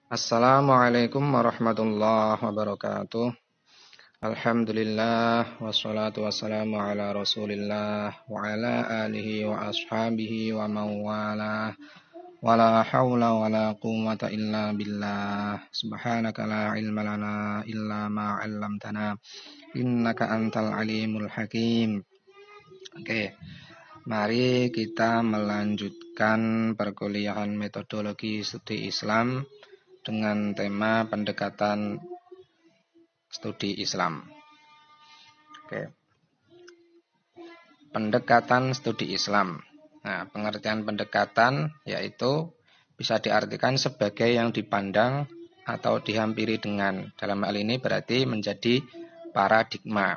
Assalamualaikum warahmatullahi wabarakatuh. Alhamdulillah wassalatu wassalamu ala Rasulillah wa ala alihi wa ashabihi wa mawalah. Wala haula wala quwwata illa billah. Subhanaka la ilma lana illa ma 'allamtana. Innaka antal alimul hakim. Oke, mari kita melanjutkan perkuliahan metodologi studi Islam dengan tema pendekatan studi Islam. Oke. Pendekatan studi Islam. Nah, pengertian pendekatan yaitu bisa diartikan sebagai yang dipandang atau dihampiri dengan. Dalam hal ini berarti menjadi paradigma.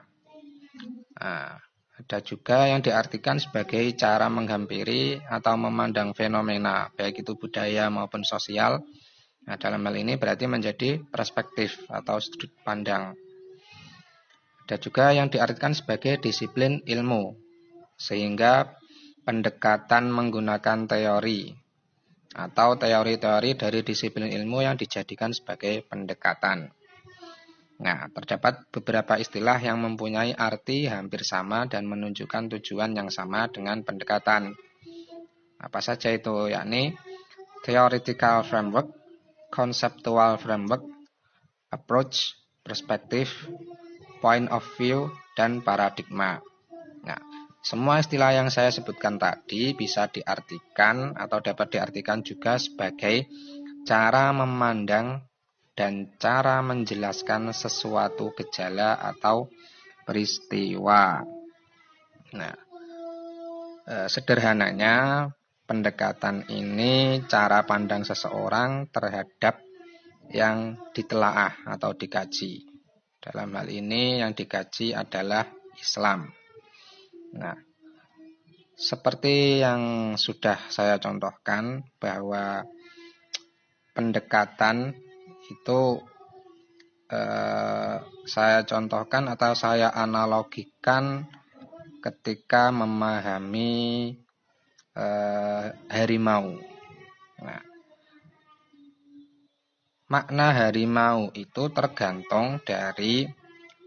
Nah, ada juga yang diartikan sebagai cara menghampiri atau memandang fenomena, baik itu budaya maupun sosial. Nah, dalam hal ini berarti menjadi perspektif atau sudut pandang. Ada juga yang diartikan sebagai disiplin ilmu, sehingga pendekatan menggunakan teori atau teori-teori dari disiplin ilmu yang dijadikan sebagai pendekatan. Nah, terdapat beberapa istilah yang mempunyai arti hampir sama dan menunjukkan tujuan yang sama dengan pendekatan. Apa saja itu? Yakni theoretical framework, conceptual framework, approach, perspektif, point of view, dan paradigma. Nah, semua istilah yang saya sebutkan tadi bisa diartikan atau dapat diartikan juga sebagai cara memandang dan cara menjelaskan sesuatu gejala atau peristiwa. Nah, sederhananya pendekatan ini cara pandang seseorang terhadap yang ditelaah atau dikaji. Dalam hal ini yang dikaji adalah Islam. Nah, seperti yang sudah saya contohkan bahwa pendekatan itu saya contohkan atau saya analogikan ketika memahami harimau. Nah, makna harimau itu tergantung dari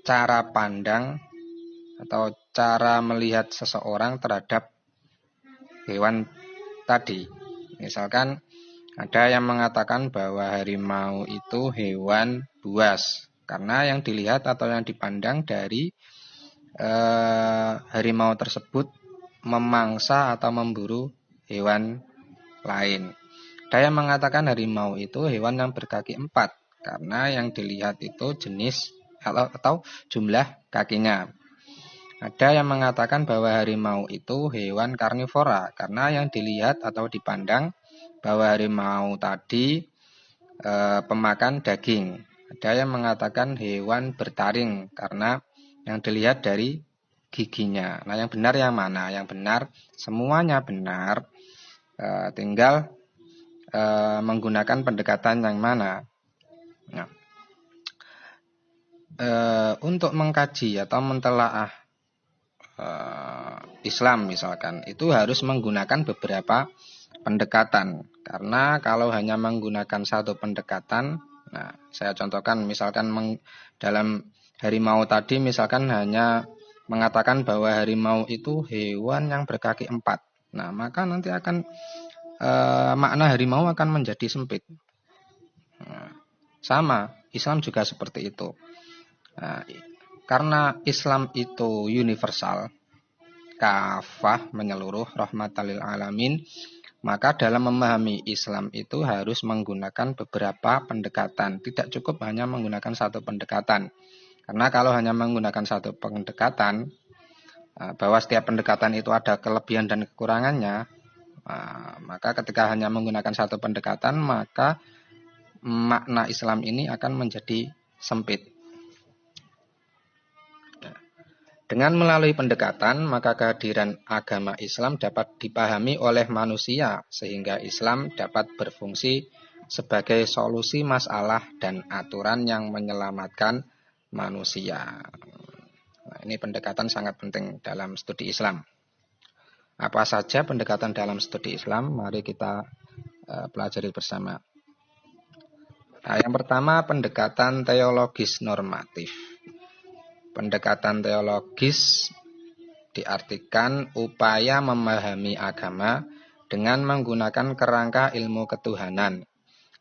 cara pandang atau cara melihat seseorang terhadap hewan tadi. Misalkan ada yang mengatakan bahwa harimau itu hewan buas karena yang dilihat atau yang dipandang dari harimau tersebut memangsa atau memburu hewan lain. Ada yang mengatakan harimau itu hewan yang berkaki 4 karena yang dilihat itu jenis atau jumlah kakinya. Ada yang mengatakan bahwa harimau itu hewan karnivora karena yang dilihat atau dipandang bahwa harimau tadi pemakan daging. Ada yang mengatakan hewan bertaring karena yang dilihat dari giginya. Nah, yang benar yang mana? Yang benar semuanya benar, tinggal menggunakan pendekatan yang mana. Nah, untuk mengkaji atau mentelaah Islam misalkan, itu harus menggunakan beberapa pendekatan. Karena kalau hanya menggunakan satu pendekatan, nah saya contohkan misalkan dalam harimau tadi misalkan hanya mengatakan bahwa harimau itu hewan yang berkaki 4. Nah, maka nanti akan makna harimau akan menjadi sempit. Nah, sama, Islam juga seperti itu. Nah, karena Islam itu universal, kafah, menyeluruh, rahmatan lil alamin, maka dalam memahami Islam itu harus menggunakan beberapa pendekatan. Tidak cukup hanya menggunakan satu pendekatan. Karena kalau hanya menggunakan satu pendekatan, bahwa setiap pendekatan itu ada kelebihan dan kekurangannya, maka ketika hanya menggunakan satu pendekatan, maka makna Islam ini akan menjadi sempit. Dengan melalui pendekatan, maka kehadiran agama Islam dapat dipahami oleh manusia, sehingga Islam dapat berfungsi sebagai solusi masalah dan aturan yang menyelamatkan manusia. Nah, ini pendekatan sangat penting dalam studi Islam. Apa saja pendekatan dalam studi Islam? Mari kita pelajari bersama. Nah, yang pertama pendekatan teologis normatif. Pendekatan teologis diartikan upaya memahami agama dengan menggunakan kerangka ilmu ketuhanan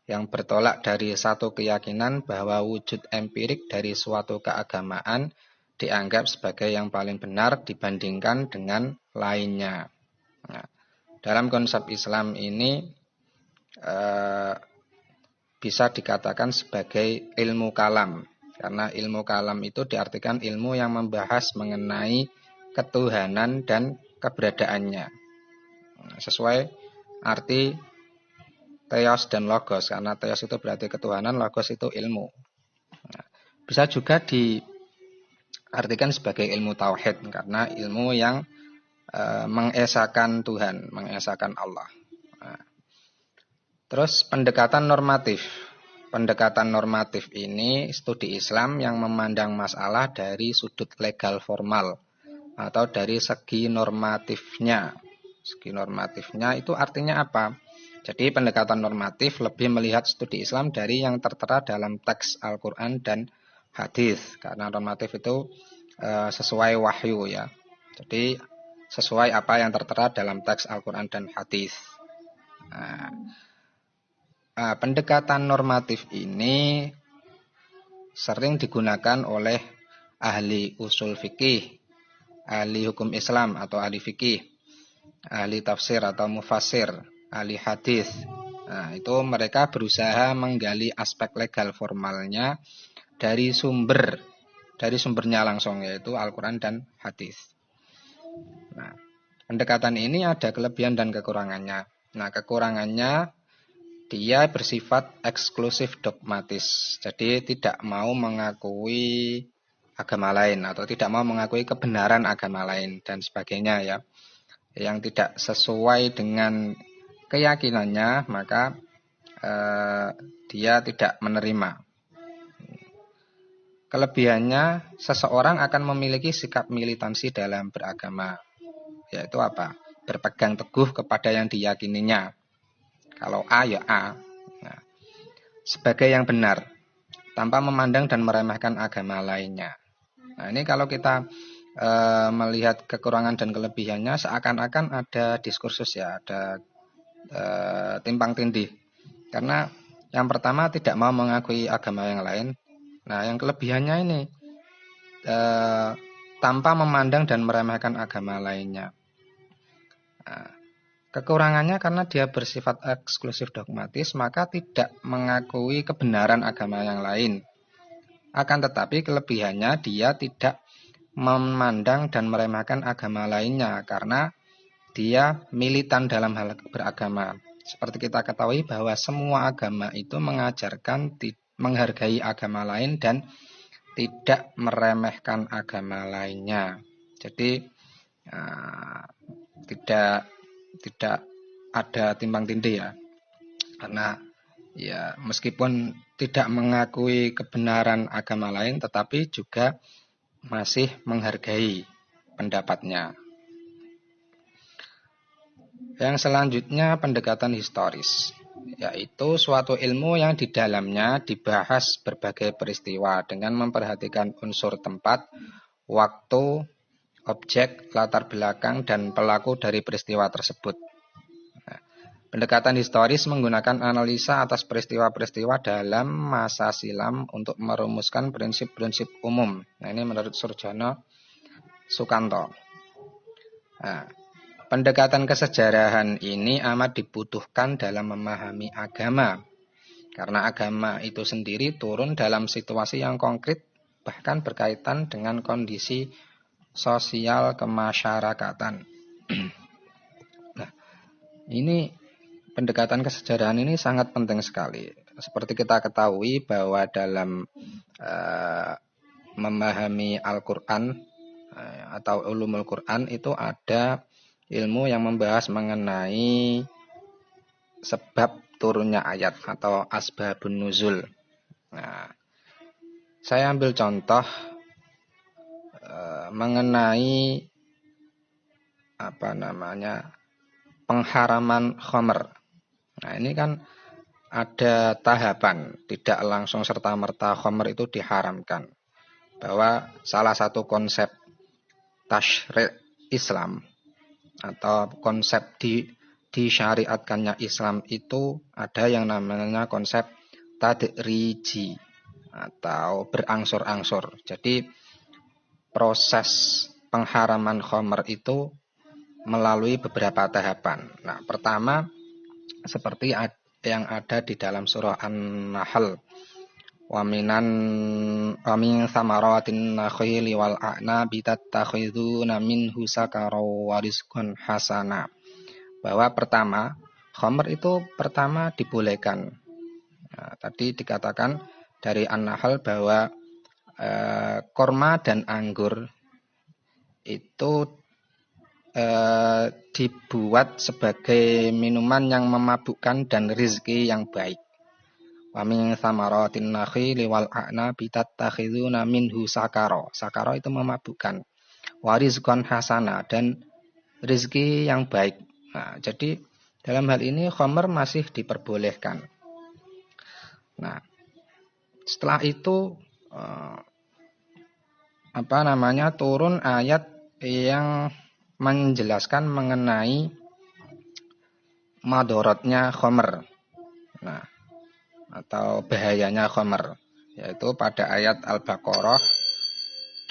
yang bertolak dari satu keyakinan bahwa wujud empirik dari suatu keagamaan dianggap sebagai yang paling benar dibandingkan dengan lainnya. Nah, dalam konsep Islam ini bisa dikatakan sebagai ilmu kalam. Karena ilmu kalam itu diartikan ilmu yang membahas mengenai ketuhanan dan keberadaannya. Sesuai arti theos dan logos. Karena theos itu berarti ketuhanan, logos itu ilmu. Bisa juga diartikan sebagai ilmu tauhid. Karena ilmu yang mengesahkan Tuhan, mengesahkan Allah. Terus pendekatan normatif. Pendekatan normatif ini studi Islam yang memandang masalah dari sudut legal formal atau dari segi normatifnya. Segi normatifnya itu artinya apa? Jadi pendekatan normatif lebih melihat studi Islam dari yang tertera dalam teks Al-Quran dan hadis. Karena normatif itu sesuai wahyu ya. Jadi sesuai apa yang tertera dalam teks Al-Quran dan hadis. Pendekatan normatif ini sering digunakan oleh ahli usul fikih, ahli hukum Islam atau ahli fikih, ahli tafsir atau mufassir, ahli hadis. Nah, itu mereka berusaha menggali aspek legal formalnya dari sumbernya langsung, yaitu Al-Quran dan hadis. Nah, pendekatan ini ada kelebihan dan kekurangannya. Nah, kekurangannya dia bersifat eksklusif dogmatis. Jadi tidak mau mengakui agama lain atau tidak mau mengakui kebenaran agama lain dan sebagainya ya. Yang tidak sesuai dengan keyakinannya maka dia tidak menerima. Kelebihannya seseorang akan memiliki sikap militansi dalam beragama. Yaitu apa? Berpegang teguh kepada yang diyakininya. Kalau A ya A. Nah, sebagai yang benar tanpa memandang dan meremehkan agama lainnya. Nah, ini kalau kita melihat kekurangan dan kelebihannya seakan-akan ada diskursus ya, ada timpang tindih. Karena yang pertama tidak mau mengakui agama yang lain. Nah, yang kelebihannya ini tanpa memandang dan meremehkan agama lainnya. Nah, kekurangannya karena dia bersifat eksklusif dogmatis, maka tidak mengakui kebenaran agama yang lain. Akan tetapi kelebihannya dia tidak memandang dan meremehkan agama lainnya karena dia militan dalam hal beragama. Seperti kita ketahui bahwa semua agama itu mengajarkan menghargai agama lain dan tidak meremehkan agama lainnya. Jadi tidak ada timbang tindih ya. Karena ya meskipun tidak mengakui kebenaran agama lain tetapi juga masih menghargai pendapatnya. Yang selanjutnya pendekatan historis, yaitu suatu ilmu yang di dalamnya dibahas berbagai peristiwa dengan memperhatikan unsur tempat, waktu, objek, latar belakang, dan pelaku dari peristiwa tersebut. Nah, pendekatan historis menggunakan analisa atas peristiwa-peristiwa dalam masa silam untuk merumuskan prinsip-prinsip umum. Nah, ini menurut Surjono Sukanto. Nah, pendekatan kesejarahan ini amat dibutuhkan dalam memahami agama. Karena agama itu sendiri turun dalam situasi yang konkret, bahkan berkaitan dengan kondisi sosial kemasyarakatan. Nah, ini pendekatan kesejarahan ini sangat penting sekali. Seperti kita ketahui bahwa dalam memahami Al-Quran atau ulumul Quran itu ada ilmu yang membahas mengenai sebab turunnya ayat atau asbabun nuzul. Nah, saya ambil contoh mengenai pengharaman khamr. Nah, ini kan ada tahapan, tidak langsung serta-merta khamr itu diharamkan. Bahwa salah satu konsep tasyri' Islam atau konsep disyariatkannya Islam itu ada yang namanya konsep tadriji atau berangsur-angsur. Jadi proses pengharaman khamr itu melalui beberapa tahapan. Nah, pertama seperti yang ada di dalam surah An-Nahl. Wa min samaratin nakhili wal a'nabi tattakhiduna minhu sakara wa rizqan hasana. Bahwa pertama, khamr itu pertama dibolehkan. Nah, tadi dikatakan dari An-Nahl bahwa korma dan anggur itu dibuat sebagai minuman yang memabukkan dan rizki yang baik. Wa min samaratin nakhili wal a'nabi tattakhiduna minhu sakara. Sakara itu memabukkan. Wa rizqan hasana dan rizki yang baik. Nah, jadi dalam hal ini khamr masih diperbolehkan. Nah, setelah itu turun ayat yang menjelaskan mengenai madorotnya khamr. Nah, atau bahayanya khamr, yaitu pada ayat Al-Baqarah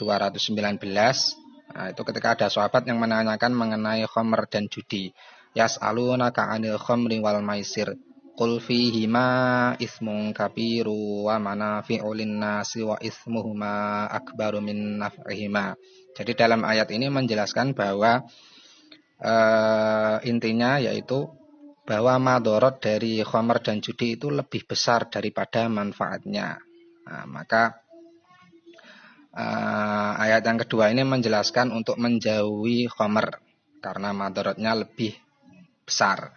219. Nah, itu ketika ada sahabat yang menanyakan mengenai khamr dan judi. Yas'alunaka 'anil khamri wal maisir. Qul fihima ismun kabiru wa manafi'u lin-nasi wa ismuhuma akbaru min naf'ihima. Jadi dalam ayat ini menjelaskan bahwa intinya yaitu bahwa madorot dari khamr dan judi itu lebih besar daripada manfaatnya. Nah, maka ayat yang kedua ini menjelaskan untuk menjauhi khamr karena madorotnya lebih besar.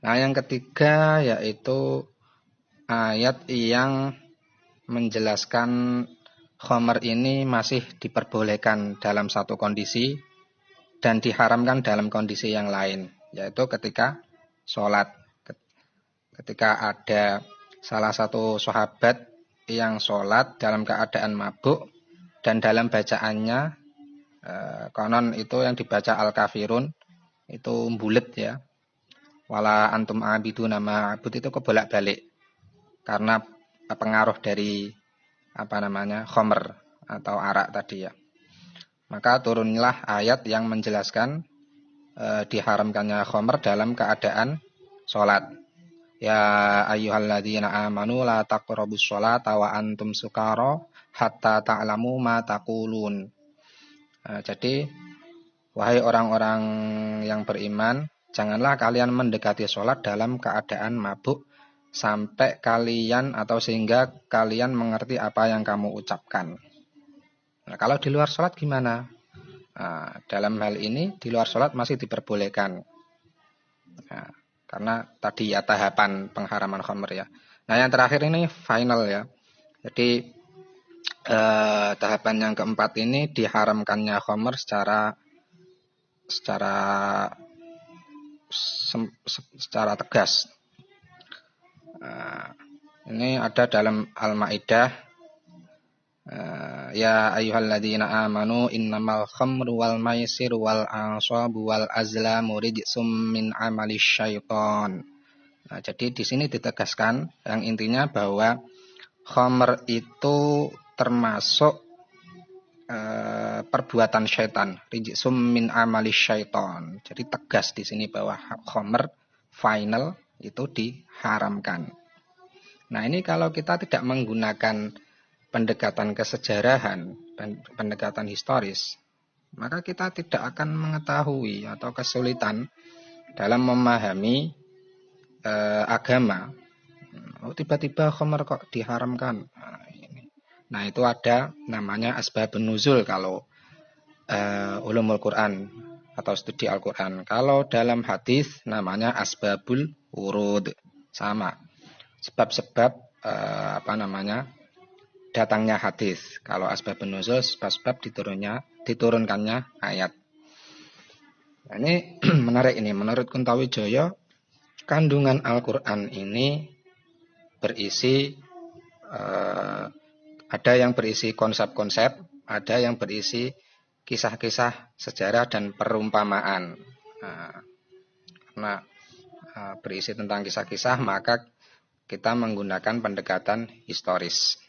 Nah, yang ketiga yaitu ayat yang menjelaskan khamr ini masih diperbolehkan dalam satu kondisi dan diharamkan dalam kondisi yang lain, yaitu ketika sholat. Ketika ada salah satu sahabat yang sholat dalam keadaan mabuk dan dalam bacaannya konon itu yang dibaca Al-Kafirun itu bulet ya. Wala antum abiduna ma abud itu kebolak-balik karena pengaruh dari khamr atau arak tadi ya. Maka turunlah ayat yang menjelaskan diharamkannya khamr dalam keadaan sholat. Ya ayyuhalladzina amanu la taqrabus sholata wa antum sukara hatta ta'lamu ma taqulun. Jadi wahai orang-orang yang beriman, janganlah kalian mendekati sholat dalam keadaan mabuk sampai kalian atau sehingga kalian mengerti apa yang kamu ucapkan. Nah, kalau di luar sholat gimana? Nah, dalam hal ini di luar sholat masih diperbolehkan. Nah, karena tadi ya tahapan pengharaman khamr ya. Nah, yang terakhir ini final ya. Jadi tahapan yang keempat ini diharamkannya khamr secara tegas. Ini ada dalam Al-Maidah. Ya ayyuhalladzina amanu innamal khamru wal maisiru wal ansabu wal azlamu rijsum min amali syaiton. Nah, jadi di sini ditegaskan yang intinya bahwa khamr itu termasuk perbuatan syaitan, rijsum min amali syaiton. Jadi tegas di sini bahwa khamr final itu diharamkan. Nah, ini kalau kita tidak menggunakan pendekatan kesejarahan, pendekatan historis, maka kita tidak akan mengetahui atau kesulitan dalam memahami agama. Oh, tiba-tiba khamr kok diharamkan. Nah, itu ada namanya asbabun nuzul kalau ulumul Quran atau studi Al-Quran. Kalau dalam hadis namanya asbabul wurud. Sama. Sebab-sebab datangnya hadis. Kalau asbabun nuzul sebab-sebab diturunkannya ayat. Nah, ini menarik ini. Menurut Kuntawijaya, kandungan Al-Quran ini berisi ada yang berisi konsep-konsep, ada yang berisi kisah-kisah sejarah dan perumpamaan. Karena berisi tentang kisah-kisah, maka kita menggunakan pendekatan historis.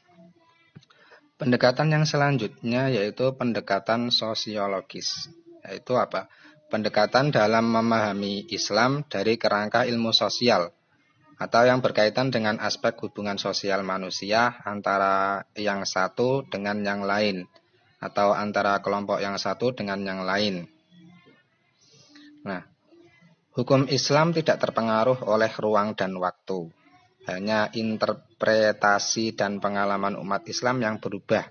Pendekatan yang selanjutnya yaitu pendekatan sosiologis. Yaitu apa? Pendekatan dalam memahami Islam dari kerangka ilmu sosial atau yang berkaitan dengan aspek hubungan sosial manusia antara yang satu dengan yang lain atau antara kelompok yang satu dengan yang lain. Nah, hukum Islam tidak terpengaruh oleh ruang dan waktu. Hanya interpretasi dan pengalaman umat Islam yang berubah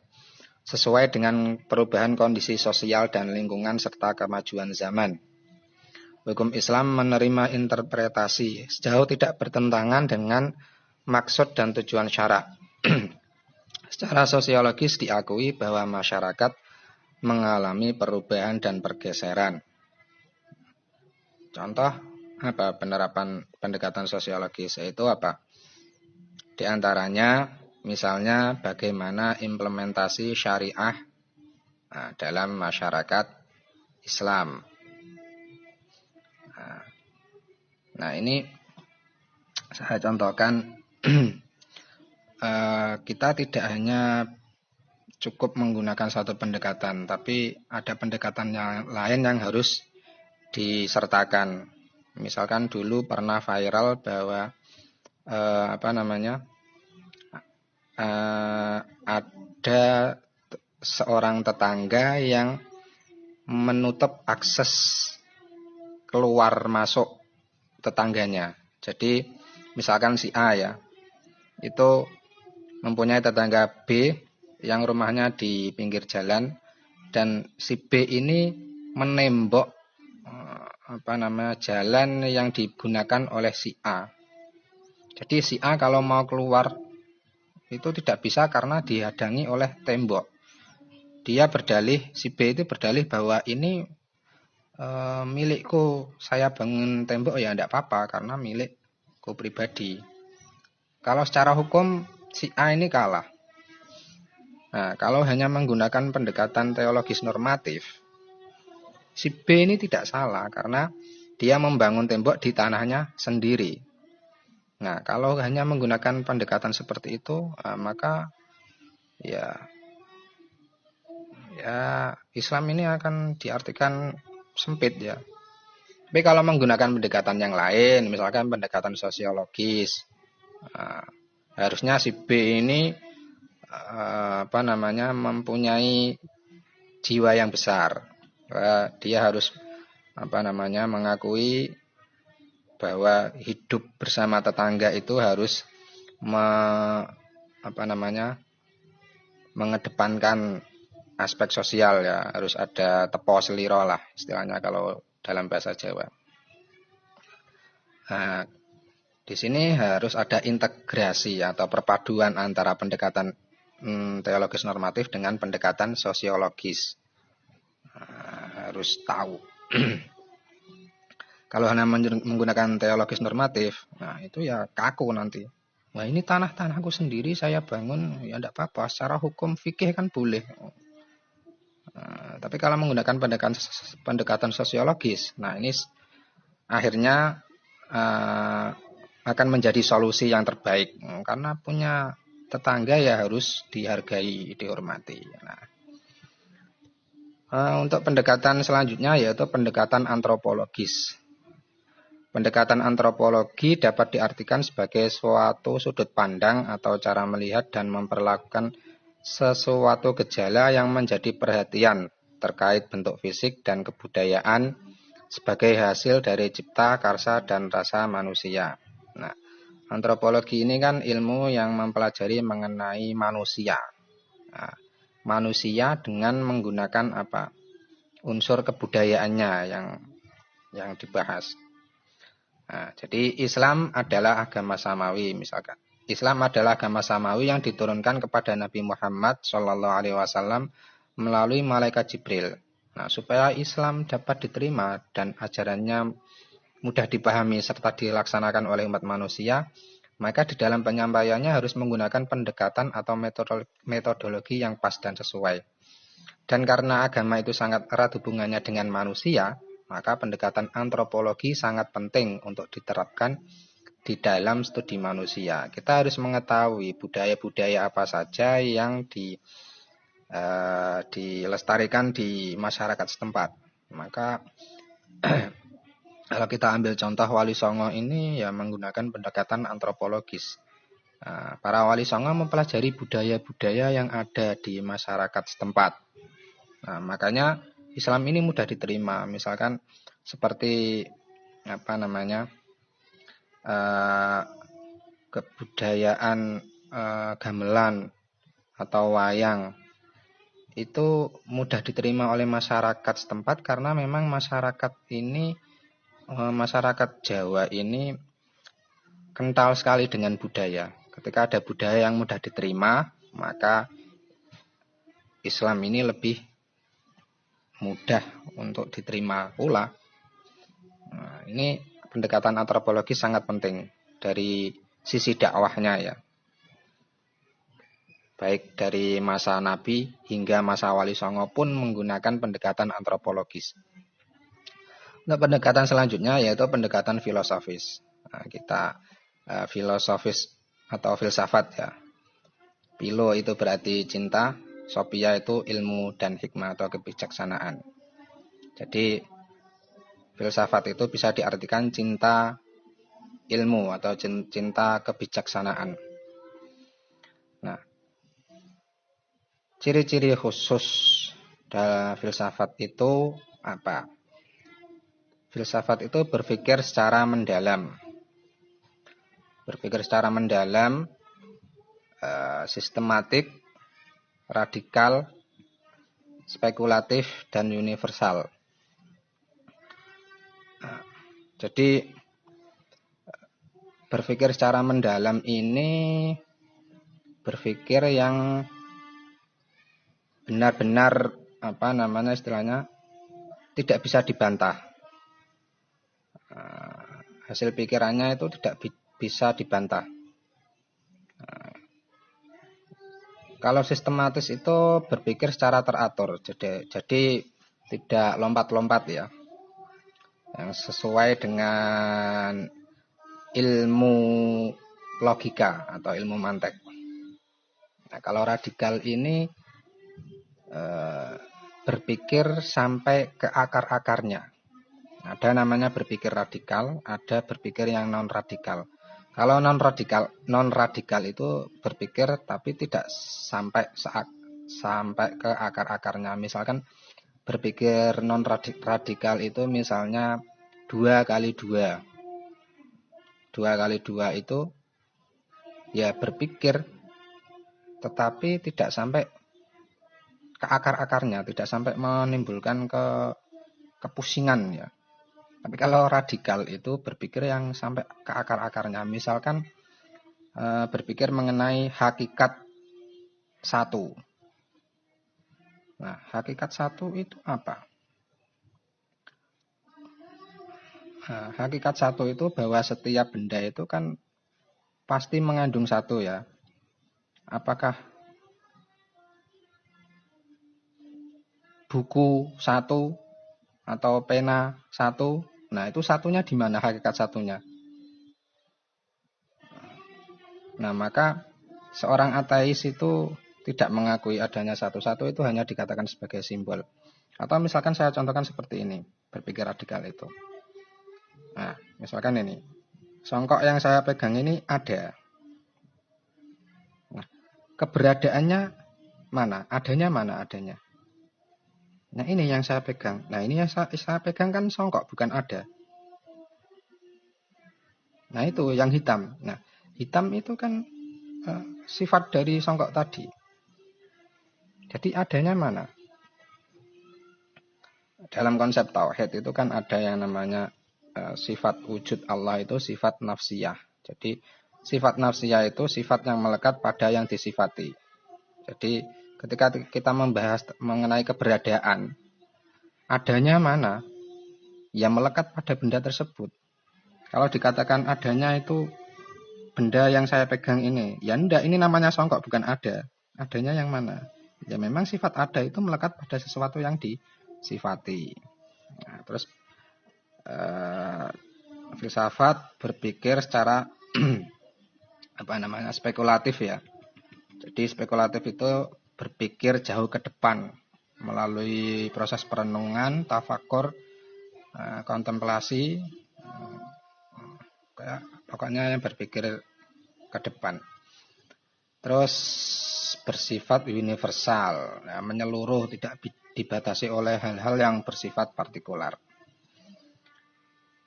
sesuai dengan perubahan kondisi sosial dan lingkungan serta kemajuan zaman. Hukum Islam menerima interpretasi sejauh tidak bertentangan dengan maksud dan tujuan syarak. Secara sosiologis diakui bahwa masyarakat mengalami perubahan dan pergeseran. Contoh apa penerapan pendekatan sosiologis itu apa? Di antaranya misalnya bagaimana implementasi syariah dalam masyarakat Islam. Nah ini saya contohkan kita tidak hanya cukup menggunakan satu pendekatan, tapi ada pendekatan yang lain yang harus disertakan. Misalkan dulu pernah viral bahwa ada seorang tetangga yang menutup akses keluar masuk tetangganya. Jadi misalkan si A ya, itu mempunyai tetangga B yang rumahnya di pinggir jalan, dan si B ini menembok jalan yang digunakan oleh si A. Jadi si A kalau mau keluar itu tidak bisa karena dihadangi oleh tembok. Dia berdalih, si B itu berdalih bahwa ini milikku, saya bangun tembok ya tidak apa-apa karena milikku pribadi. Kalau secara hukum si A ini kalah. Nah, kalau hanya menggunakan pendekatan teologis normatif, si B ini tidak salah karena dia membangun tembok di tanahnya sendiri. Nah, kalau hanya menggunakan pendekatan seperti itu, maka ya Islam ini akan diartikan sempit ya. Tapi kalau menggunakan pendekatan yang lain, misalkan pendekatan sosiologis, harusnya si B ini mempunyai jiwa yang besar. Dia harus mengakui bahwa hidup bersama tetangga itu harus mengedepankan aspek sosial ya, harus ada tepo seliro lah istilahnya kalau dalam bahasa Jawa. Nah, di sini harus ada integrasi atau perpaduan antara pendekatan teologis normatif dengan pendekatan sosiologis. Harus tahu. Kalau hanya menggunakan teologis normatif, nah itu ya kaku nanti. Wah ini tanahku sendiri saya bangun, ya tidak apa-apa. Secara hukum fikih kan boleh. Tapi kalau menggunakan pendekatan sosiologis, nah ini akhirnya akan menjadi solusi yang terbaik. Karena punya tetangga ya harus dihargai, dihormati. Nah, untuk pendekatan selanjutnya yaitu pendekatan antropologis. Pendekatan antropologi dapat diartikan sebagai suatu sudut pandang atau cara melihat dan memperlakukan sesuatu gejala yang menjadi perhatian terkait bentuk fisik dan kebudayaan sebagai hasil dari cipta, karsa, dan rasa manusia. Nah, antropologi ini kan ilmu yang mempelajari mengenai manusia. Nah, manusia dengan menggunakan unsur kebudayaannya yang dibahas. Nah, jadi Islam adalah agama samawi misalkan. Islam adalah agama samawi yang diturunkan kepada Nabi Muhammad SAW melalui malaikat Jibril. Nah, supaya Islam dapat diterima dan ajarannya mudah dipahami serta dilaksanakan oleh umat manusia, maka di dalam penyampaiannya harus menggunakan pendekatan atau metodologi yang pas dan sesuai. Dan karena agama itu sangat erat hubungannya dengan manusia, maka pendekatan antropologi sangat penting untuk diterapkan di dalam studi manusia. Kita harus mengetahui budaya-budaya apa saja yang dilestarikan di masyarakat setempat. Maka kalau kita ambil contoh Wali Songo ini ya menggunakan pendekatan antropologis. Para Wali Songo mempelajari budaya-budaya yang ada di masyarakat setempat. Nah, makanya Islam ini mudah diterima. Misalkan seperti kebudayaan gamelan atau wayang itu mudah diterima oleh masyarakat setempat karena memang masyarakat Jawa ini kental sekali dengan budaya. Ketika ada budaya yang mudah diterima, maka Islam ini lebih mudah untuk diterima pula. Nah, ini pendekatan antropologi sangat penting dari sisi dakwahnya ya. Baik dari masa Nabi hingga masa Wali Songo pun menggunakan pendekatan antropologis. Untuk pendekatan selanjutnya yaitu pendekatan filosofis. Nah, kita filosofis atau filsafat ya. Philo itu berarti cinta, sophia itu ilmu dan hikmah atau kebijaksanaan. Jadi filsafat itu bisa diartikan cinta ilmu atau cinta kebijaksanaan. Nah, ciri-ciri khusus dalam filsafat itu apa? Filsafat itu berpikir secara mendalam. Berpikir secara mendalam, sistematik, radikal, spekulatif, dan universal. Nah, jadi berpikir secara mendalam ini berpikir yang benar-benar istilahnya tidak bisa dibantah. Hasil pikirannya itu tidak bisa dibantah. Kalau sistematis itu berpikir secara teratur, jadi tidak lompat-lompat ya, yang sesuai dengan ilmu logika atau ilmu mantek. Nah, kalau radikal ini berpikir sampai ke akar-akarnya. Ada namanya berpikir radikal, ada berpikir yang non-radikal. Kalau non-radikal itu berpikir tapi tidak sampai ke akar-akarnya. Misalkan berpikir non-radikal itu misalnya 2 kali 2. 2 kali 2 itu ya berpikir tetapi tidak sampai ke akar-akarnya, tidak sampai menimbulkan kepusingan ya. Tapi kalau radikal itu berpikir yang sampai ke akar-akarnya. Misalkan berpikir mengenai hakikat satu. Nah, hakikat satu itu apa? Nah, hakikat satu itu bahwa setiap benda itu kan pasti mengandung satu ya. Apakah buku satu atau pena satu? Nah, itu satunya di mana hakikat satunya? Nah, maka seorang ateis itu tidak mengakui adanya satu-satu, itu hanya dikatakan sebagai simbol. Atau misalkan saya contohkan seperti ini, berpikir radikal itu. Nah, misalkan ini, songkok yang saya pegang ini ada. Nah, keberadaannya mana? Adanya mana adanya? Nah, ini yang saya pegang. Nah, ini yang saya pegang kan songkok, bukan ada. Nah, itu yang hitam. Nah, hitam itu kan sifat dari songkok tadi. Jadi adanya mana? Dalam konsep tauhid itu kan ada yang namanya sifat wujud Allah itu sifat nafsiyah. Jadi sifat nafsiyah itu sifat yang melekat pada yang disifati. Jadi ketika kita membahas mengenai keberadaan, adanya mana? Ya melekat pada benda tersebut. Kalau dikatakan adanya itu benda yang saya pegang ini. Ya enggak, ini namanya songkok, bukan ada. Adanya yang mana? Ya memang sifat ada itu melekat pada sesuatu yang disifati. Nah, terus filsafat berpikir secara spekulatif ya. Jadi spekulatif itu berpikir jauh ke depan melalui proses perenungan, tafakur, kontemplasi, pokoknya yang berpikir ke depan. Terus bersifat universal, menyeluruh, tidak dibatasi oleh hal-hal yang bersifat partikular.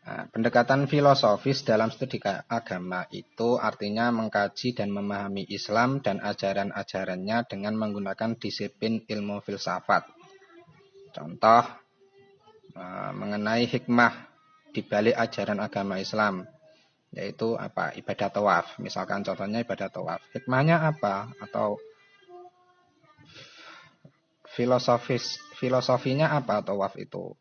Pendekatan filosofis dalam studi agama itu artinya mengkaji dan memahami Islam dan ajaran-ajarannya dengan menggunakan disiplin ilmu filsafat. Contoh mengenai hikmah di balik ajaran agama Islam, yaitu ibadah tawaf. Misalkan contohnya ibadah tawaf. Hikmahnya apa? Atau filosofinya apa tawaf itu?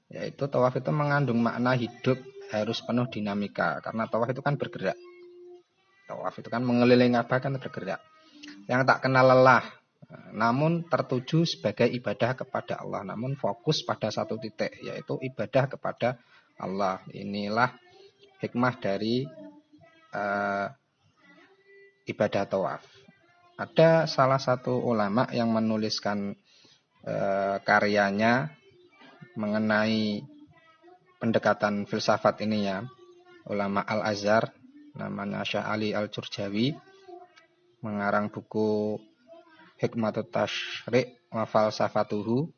Yaitu tawaf itu mengandung makna hidup harus penuh dinamika, karena tawaf itu kan bergerak. Tawaf itu kan mengelilingi Ka'bah kan bergerak. Yang tak kenal lelah, namun tertuju sebagai ibadah kepada Allah, namun fokus pada satu titik, yaitu ibadah kepada Allah. Inilah hikmah dari ibadah tawaf. Ada salah satu ulama yang menuliskan karyanya mengenai pendekatan filsafat ini ya, ulama Al-Azhar, namanya Syekh Ali Al-Jurjawi, mengarang buku Hikmatut Tasyri' wa Falsafatuhu.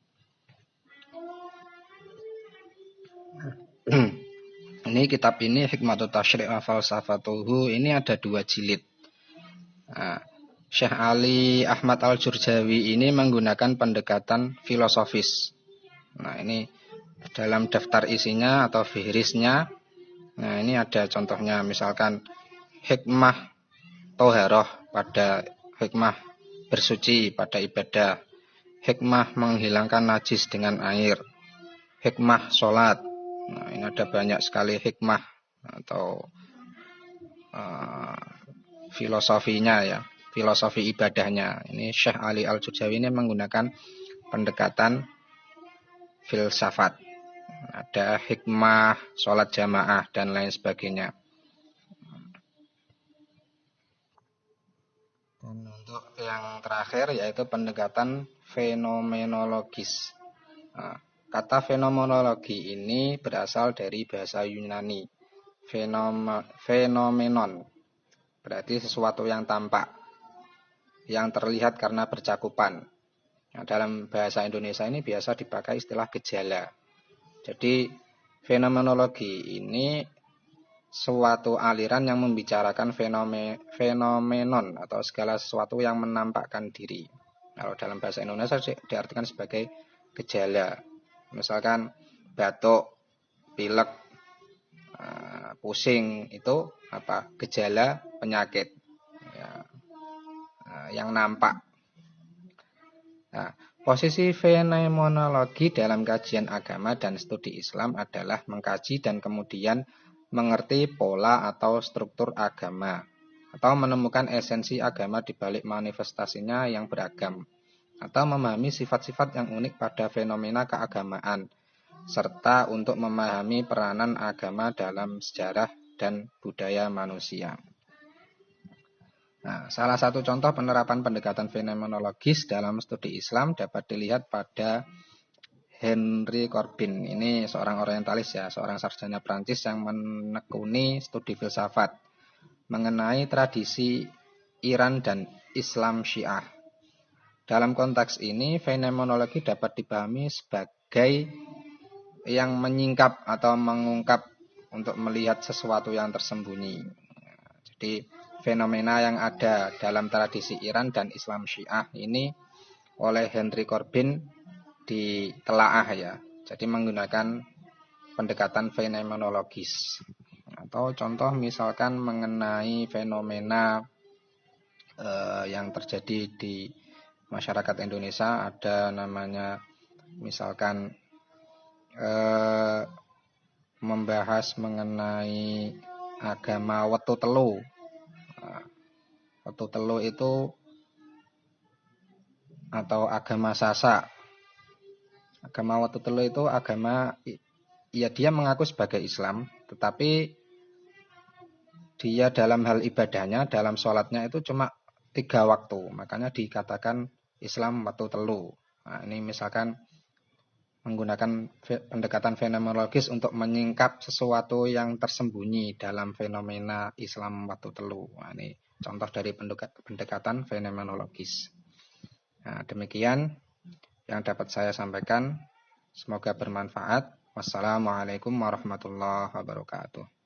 Ini kitab ini Hikmatut Tasyri' wa Falsafatuhu ini ada 2 jilid. Syekh Ali Ahmad Al-Jurjawi ini menggunakan pendekatan filosofis. Nah, ini dalam daftar isinya atau fihrisnya. Nah, ini ada contohnya, misalkan hikmah toharoh pada hikmah bersuci pada ibadah, hikmah menghilangkan najis dengan air, hikmah sholat. Nah, ini ada banyak sekali hikmah atau filosofinya ya, filosofi ibadahnya. Ini Syekh Ali Al-Jurjawi ini menggunakan pendekatan filsafat. Ada hikmah, sholat jamaah, dan lain sebagainya. Dan untuk yang terakhir yaitu pendekatan fenomenologis. Kata fenomenologi ini berasal dari bahasa Yunani. Fenomenon berarti sesuatu yang tampak, yang terlihat karena bercakupan. Nah, dalam bahasa Indonesia ini biasa dipakai istilah gejala. Jadi fenomenologi ini suatu aliran yang membicarakan fenomenon atau segala sesuatu yang menampakkan diri. Kalau dalam bahasa Indonesia diartikan sebagai gejala. Misalkan batuk, pilek, pusing itu gejala penyakit ya, yang nampak. Nah, posisi fenomenologi dalam kajian agama dan studi Islam adalah mengkaji dan kemudian mengerti pola atau struktur agama, atau menemukan esensi agama di balik manifestasinya yang beragam, atau memahami sifat-sifat yang unik pada fenomena keagamaan, serta untuk memahami peranan agama dalam sejarah dan budaya manusia. Nah, salah satu contoh penerapan pendekatan fenomenologis dalam studi Islam dapat dilihat pada Henry Corbin. Ini seorang orientalis ya, seorang sarjana Prancis yang menekuni studi filsafat mengenai tradisi Iran dan Islam Syiah. Dalam konteks ini, fenomenologi dapat dipahami sebagai yang menyingkap atau mengungkap untuk melihat sesuatu yang tersembunyi. Jadi fenomena yang ada dalam tradisi Iran dan Islam Syiah ini oleh Henry Corbin ditelaah ya. Jadi menggunakan pendekatan fenomenologis. Atau contoh misalkan mengenai fenomena yang terjadi di masyarakat Indonesia, ada namanya misalkan membahas mengenai agama Wetu Telu Watu telu itu atau agama Sasak. Agama Watu telu itu agama, ya dia mengaku sebagai Islam, tetapi dia dalam hal ibadahnya, dalam sholatnya itu cuma 3 waktu. Makanya dikatakan Islam Watu telu. Nah, ini misalkan menggunakan pendekatan fenomenologis untuk menyingkap sesuatu yang tersembunyi dalam fenomena Islam Watu telu. Nah, ini contoh dari pendekatan fenomenologis. Nah, demikian yang dapat saya sampaikan. Semoga bermanfaat. Wassalamualaikum warahmatullahi wabarakatuh.